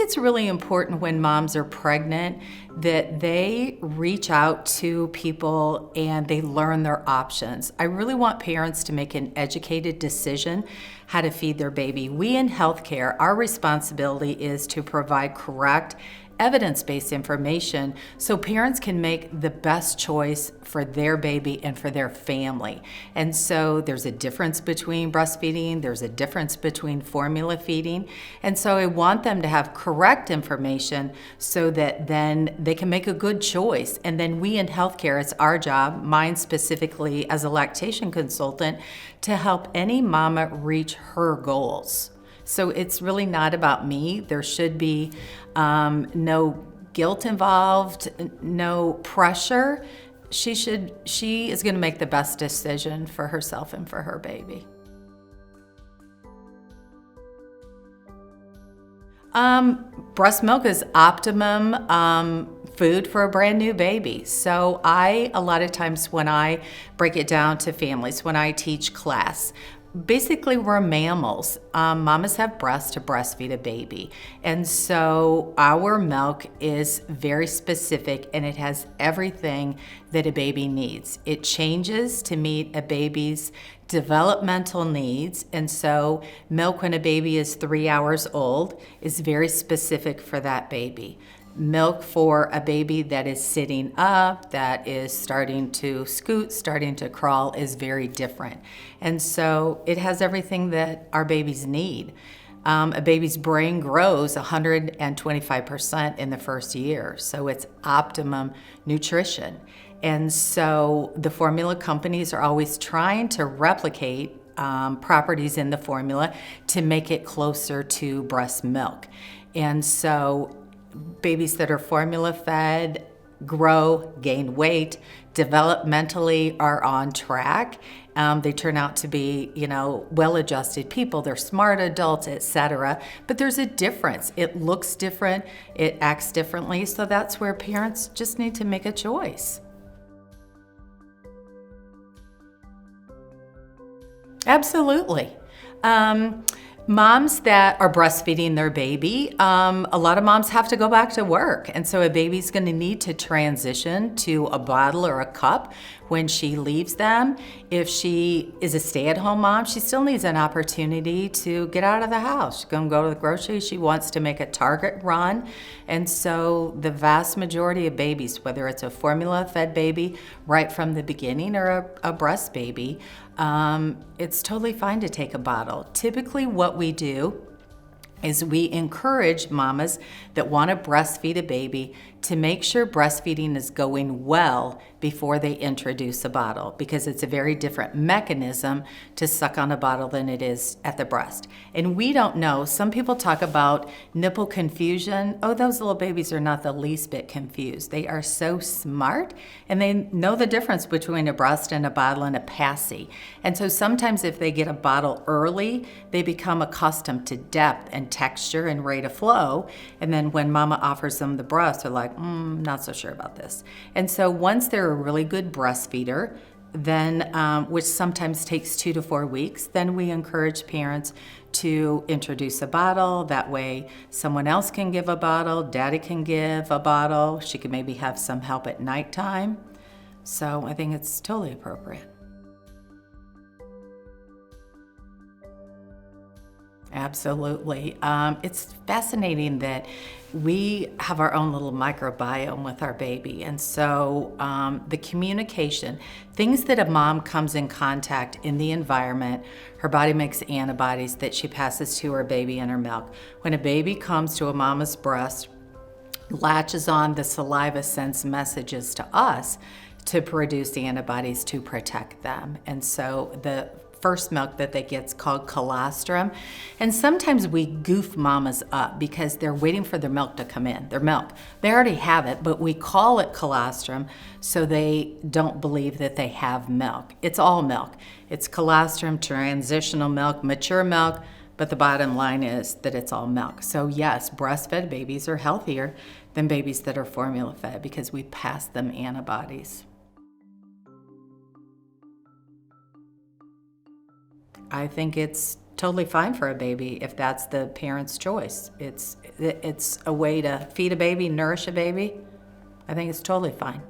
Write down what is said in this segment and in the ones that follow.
it's really important when moms are pregnant that they reach out to people and they learn their options. I really want parents to make an educated decision how to feed their baby. We in healthcare, our responsibility is to provide correct evidence-based information so parents can make the best choice for their baby and for their family. And so there's a difference between breastfeeding, there's a difference between formula feeding, and so I want them to have correct information so that then they can make a good choice. And then we in healthcare, it's our job, mine specifically as a lactation consultant, to help any mama reach her goals. So it's really not about me. There should be no guilt involved, no pressure. She is going to make the best decision for herself and for her baby. Breast milk is optimum food for a brand new baby. So a lot of times when I break it down to families, when I teach class, basically we're mammals. Mamas have breasts to breastfeed a baby. And so our milk is very specific and it has everything that a baby needs. It changes to meet a baby's developmental needs. And so milk when a baby is 3 hours old is very specific for that baby. Milk for a baby that is sitting up, that is starting to scoot, starting to crawl is very different. And so it has everything that our babies need. A baby's brain grows 125% in the first year, so it's optimum nutrition. And so the formula companies are always trying to replicate properties in the formula to make it closer to breast milk. And so babies that are formula fed grow, gain weight, developmentally are on track. They turn out to be, well-adjusted people. They're smart adults, etc. But there's a difference. It looks different. It acts differently. So that's where parents just need to make a choice. Absolutely. Moms that are breastfeeding their baby, a lot of moms have to go back to work. And so a baby's going to need to transition to a bottle or a cup when she leaves them. If she is a stay-at-home mom, she still needs an opportunity to get out of the house. She's going to go to the grocery. She wants to make a Target run. And so the vast majority of babies, whether it's a formula-fed baby right from the beginning or a breast baby, it's totally fine to take a bottle. Typically what we do is we encourage mamas that want to breastfeed a baby to make sure breastfeeding is going well before they introduce a bottle, because it's a very different mechanism to suck on a bottle than it is at the breast. And we don't know, some people talk about nipple confusion. Oh, those little babies are not the least bit confused. They are so smart and they know the difference between a breast and a bottle and a passy. And so sometimes if they get a bottle early, they become accustomed to depth and texture and rate of flow. And then when mama offers them the breast, they're like, not so sure about this. And so once they're a really good breastfeeder, then, which sometimes takes 2 to 4 weeks, then we encourage parents to introduce a bottle. That way someone else can give a bottle, daddy can give a bottle, she can maybe have some help at nighttime. So I think it's totally appropriate. Absolutely. It's fascinating that we have our own little microbiome with our baby. And so the communication, things that a mom comes in contact in the environment, her body makes antibodies that she passes to her baby in her milk. When a baby comes to a mama's breast, latches on, the saliva sends messages to us to produce the antibodies to protect them. And so the first milk that they get is called colostrum. And sometimes we goof mamas up because they're waiting for their milk to come in, their milk. They already have it, but we call it colostrum so they don't believe that they have milk. It's all milk. It's colostrum, transitional milk, mature milk, but the bottom line is that it's all milk. So yes, breastfed babies are healthier than babies that are formula fed because we pass them antibodies. I think it's totally fine for a baby if that's the parent's choice. It's a way to feed a baby, nourish a baby. I think it's totally fine.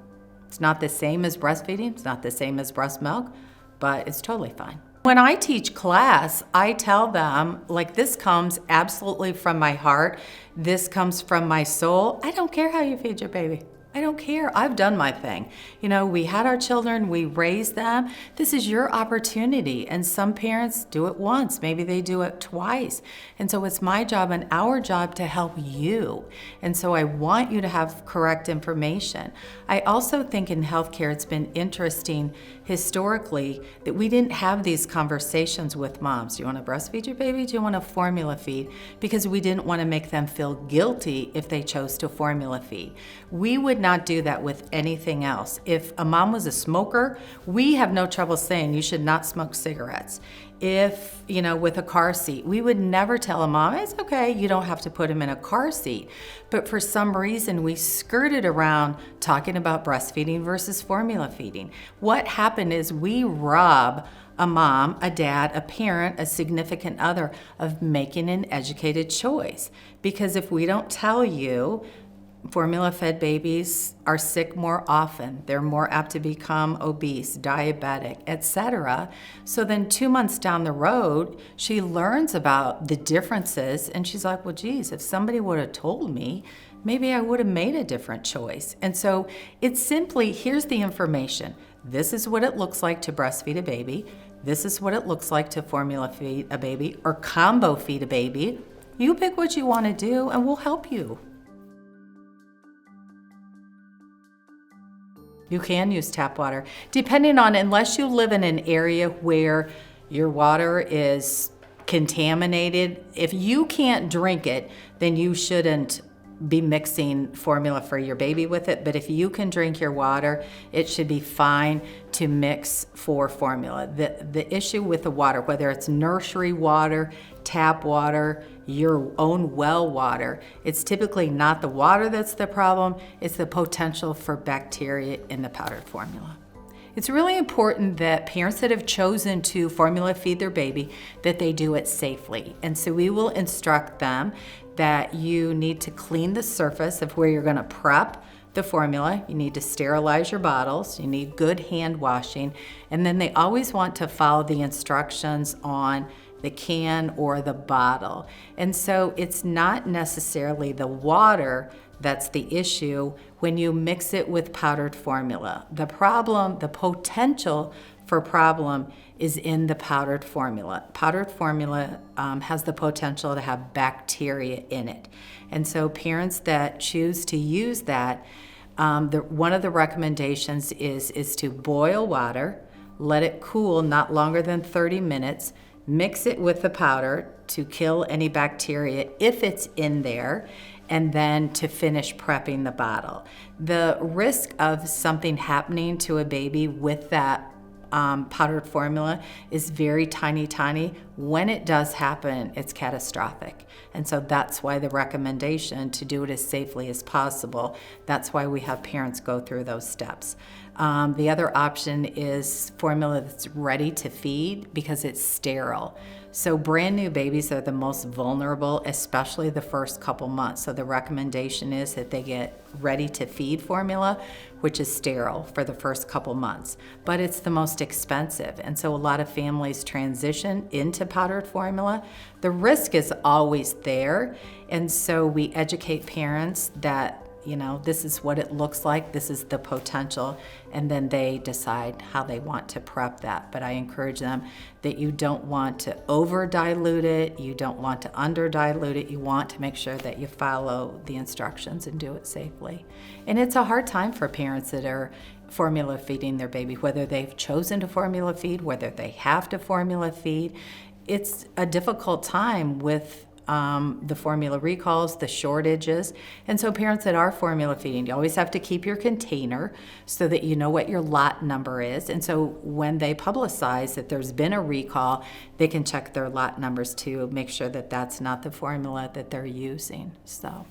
It's not the same as breastfeeding, it's not the same as breast milk, but it's totally fine. When I teach class, I tell them, like, this comes absolutely from my heart. This comes from my soul. I don't care how you feed your baby. I don't care. I've done my thing. You know, we had our children, we raised them. This is your opportunity. And some parents do it once, maybe they do it twice. And so it's my job and our job to help you. And so I want you to have correct information. I also think in healthcare, it's been interesting historically that we didn't have these conversations with moms. Do you want to breastfeed your baby? Do you want to formula feed? Because we didn't want to make them feel guilty if they chose to formula feed. We would not do that with anything else. If a mom was a smoker, we have no trouble saying you should not smoke cigarettes. If, you know, with a car seat, we would never tell a mom, it's okay, you don't have to put him in a car seat. But for some reason, we skirted around talking about breastfeeding versus formula feeding. What happened is we rob a mom, a dad, a parent, a significant other of making an educated choice. Because if we don't tell you, formula-fed babies are sick more often. They're more apt to become obese, diabetic, etc. So then 2 months down the road, she learns about the differences and she's like, well, geez, if somebody would have told me, maybe I would have made a different choice. And so it's simply, here's the information. This is what it looks like to breastfeed a baby. This is what it looks like to formula feed a baby or combo feed a baby. You pick what you want to do and we'll help you. You can use tap water, depending on, unless you live in an area where your water is contaminated. If you can't drink it, then you shouldn't be mixing formula for your baby with it. But if you can drink your water, it should be fine to mix for formula. The issue with the water, whether it's nursery water, tap water, your own well water, it's typically not the water that's the problem, it's the potential for bacteria in the powdered formula. It's really important that parents that have chosen to formula feed their baby, that they do it safely. And so we will instruct them that you need to clean the surface of where you're gonna prep the formula. You need to sterilize your bottles. You need good hand washing. And then they always want to follow the instructions on the can or the bottle. And so it's not necessarily the water that's the issue when you mix it with powdered formula. The problem, the potential for problem is in the powdered formula. Powdered formula has the potential to have bacteria in it. And so parents that choose to use that, one of the recommendations is to boil water, let it cool not longer than 30 minutes, mix it with the powder to kill any bacteria if it's in there, and then to finish prepping the bottle. The risk of something happening to a baby with that powdered formula is very tiny. When it does happen, it's catastrophic. And so that's why the recommendation to do it as safely as possible. That's why we have parents go through those steps. The other option is formula that's ready to feed because it's sterile. So brand new babies are the most vulnerable, especially the first couple months. So the recommendation is that they get ready to feed formula, which is sterile for the first couple months. But it's the most expensive. And so a lot of families transition into powdered formula. The risk is always there. And so we educate parents that, you know, this is what it looks like, this is the potential, and then they decide how they want to prep that. But I encourage them that you don't want to over dilute it, you don't want to under dilute it, you want to make sure that you follow the instructions and do it safely. And it's a hard time for parents that are formula feeding their baby, whether they've chosen to formula feed, whether they have to formula feed. It's a difficult time with the formula recalls, the shortages. And so parents that are formula feeding, you always have to keep your container so that you know what your lot number is. And so when they publicize that there's been a recall, they can check their lot numbers to make sure that that's not the formula that they're using. So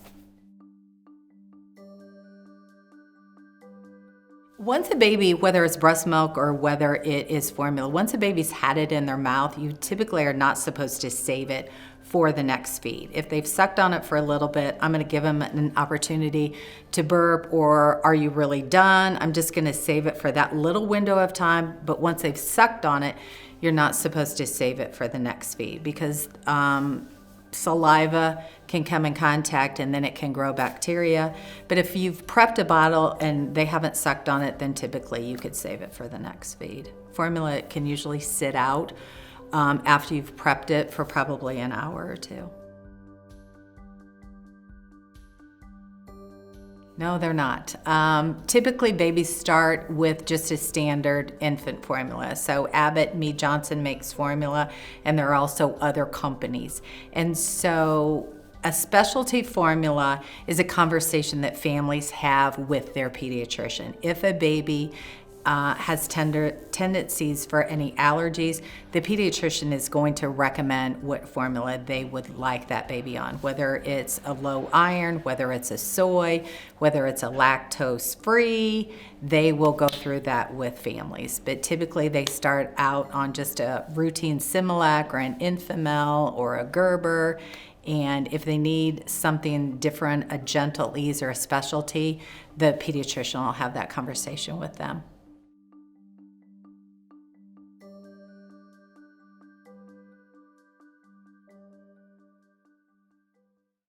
Once a baby, whether it's breast milk or whether it is formula, once a baby's had it in their mouth, you typically are not supposed to save it for the next feed. If they've sucked on it for a little bit, I'm gonna give them an opportunity to burp, or are you really done? I'm just gonna save it for that little window of time, but once they've sucked on it, you're not supposed to save it for the next feed, because saliva can come in contact and then it can grow bacteria. But if you've prepped a bottle and they haven't sucked on it, then typically you could save it for the next feed. Formula can usually sit out after you've prepped it for probably an hour or two. No, they're not. Typically, babies start with just a standard infant formula. So Abbott, Mead Johnson makes formula, and there are also other companies. And so a specialty formula is a conversation that families have with their pediatrician. If a baby has tendencies for any allergies, the pediatrician is going to recommend what formula they would like that baby on, whether it's a low iron, whether it's a soy, whether it's a lactose-free. They will go through that with families. But typically they start out on just a routine Similac or an Infamil or a Gerber. And if they need something different, a gentle ease or a specialty, the pediatrician will have that conversation with them.